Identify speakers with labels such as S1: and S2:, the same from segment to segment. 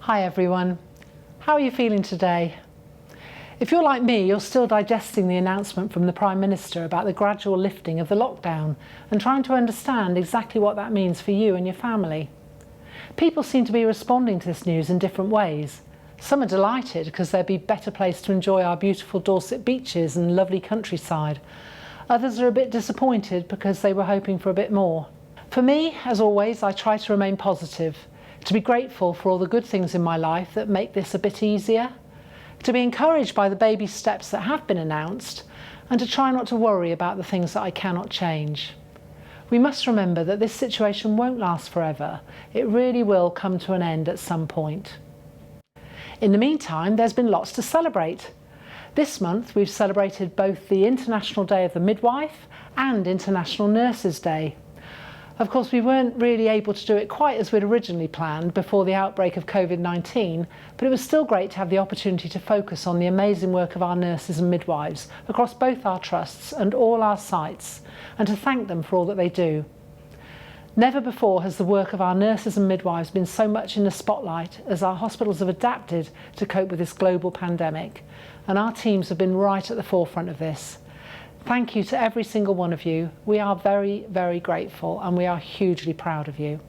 S1: Hi everyone, how are you feeling today? If you're like me, you're still digesting the announcement from the Prime Minister about the gradual lifting of the lockdown and trying to understand exactly what that means for you and your family. People seem to be responding to this news in different ways. Some are delighted because they'll be better placed to enjoy our beautiful Dorset beaches and lovely countryside. Others are a bit disappointed because they were hoping for a bit more. For me, as always, I try to remain positive, to be grateful for all the good things in my life that make this a bit easier, to be encouraged by the baby steps that have been announced, and to try not to worry about the things that I cannot change. We must remember that this situation won't last forever. It really will come to an end at some point. In the meantime, there's been lots to celebrate. This month we've celebrated both the International Day of the Midwife and International Nurses Day. Of course, we weren't really able to do it quite as we'd originally planned before the outbreak of COVID-19, but it was still great to have the opportunity to focus on the amazing work of our nurses and midwives across both our trusts and all our sites, and to thank them for all that they do. Never before has the work of our nurses and midwives been so much in the spotlight as our hospitals have adapted to cope with this global pandemic, and our teams have been right at the forefront of this. Thank you to every single one of you. We are very, very grateful and we are hugely proud of you.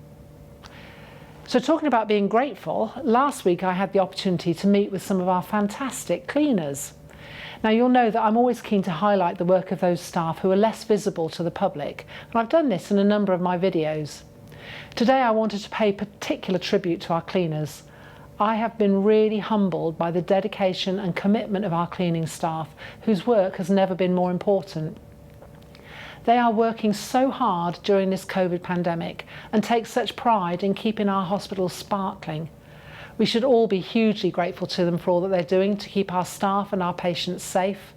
S1: So talking about being grateful, last week I had the opportunity to meet with some of our fantastic cleaners. Now you'll know that I'm always keen to highlight the work of those staff who are less visible to the public, and I've done this in a number of my videos. Today I wanted to pay particular tribute to our cleaners. I have been really humbled by the dedication and commitment of our cleaning staff, whose work has never been more important. They are working so hard during this COVID pandemic and take such pride in keeping our hospitals sparkling. We should all be hugely grateful to them for all that they're doing to keep our staff and our patients safe.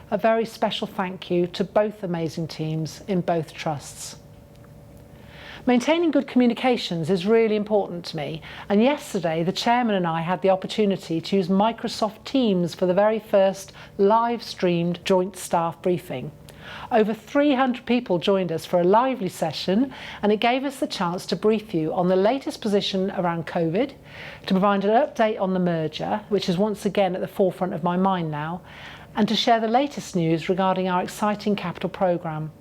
S1: A very special thank you to both amazing teams in both trusts. Maintaining good communications is really important to me, and yesterday the chairman and I had the opportunity to use Microsoft Teams for the very first live streamed joint staff briefing. Over 300 people joined us for a lively session, and it gave us the chance to brief you on the latest position around COVID, to provide an update on the merger, which is once again at the forefront of my mind now, and to share the latest news regarding our exciting capital programme.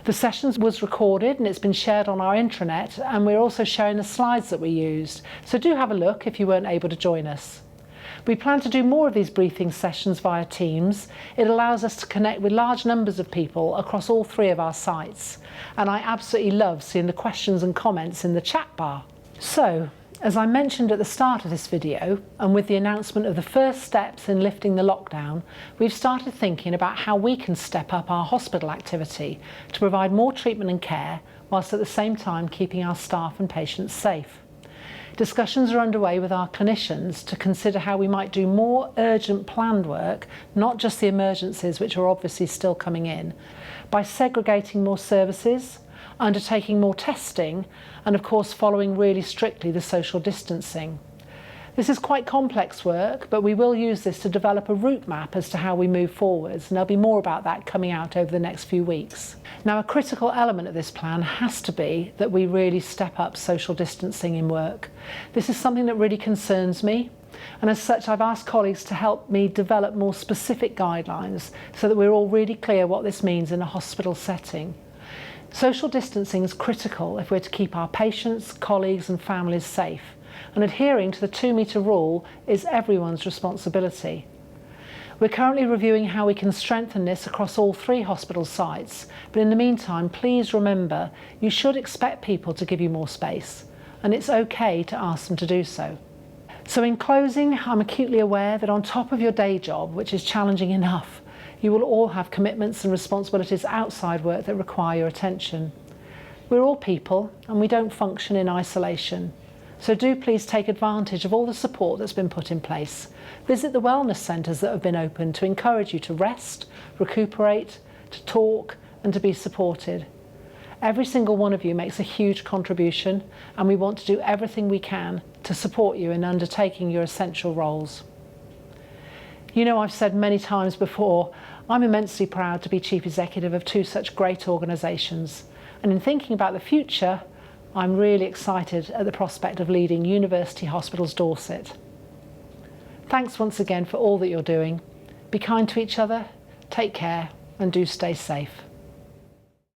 S1: The session was recorded and it's been shared on our intranet, and we're also sharing the slides that we used, so do have a look if you weren't able to join us. We plan to do more of these briefing sessions via Teams. It allows us to connect with large numbers of people across all three of our sites, and I absolutely love seeing the questions and comments in the chat bar. So, as I mentioned at the start of this video, and with the announcement of the first steps in lifting the lockdown, we've started thinking about how we can step up our hospital activity to provide more treatment and care, whilst at the same time keeping our staff and patients safe. Discussions are underway with our clinicians to consider how we might do more urgent planned work, not just the emergencies which are obviously still coming in, by segregating more services, undertaking more testing, and of course following really strictly the social distancing. This is quite complex work, but we will use this to develop a route map as to how we move forwards, and there'll be more about that coming out over the next few weeks. Now, a critical element of this plan has to be that we really step up social distancing in work. This is something that really concerns me, and as such I've asked colleagues to help me develop more specific guidelines so that we're all really clear what this means in a hospital setting. Social distancing is critical if we're to keep our patients, colleagues and families safe, and adhering to the 2-metre rule is everyone's responsibility. We're currently reviewing how we can strengthen this across all 3 hospital sites, but in the meantime, please remember you should expect people to give you more space, and it's okay to ask them to do so. So in closing, I'm acutely aware that on top of your day job, which is challenging enough, you will all have commitments and responsibilities outside work that require your attention. We're all people and we don't function in isolation. So do please take advantage of all the support that's been put in place. Visit the wellness centres that have been opened to encourage you to rest, recuperate, to talk and to be supported. Every single one of you makes a huge contribution, and we want to do everything we can to support you in undertaking your essential roles. You know, I've said many times before, I'm immensely proud to be Chief Executive of 2 such great organisations, and in thinking about the future, I'm really excited at the prospect of leading University Hospitals Dorset. Thanks once again for all that you're doing. Be kind to each other, take care, and do stay safe.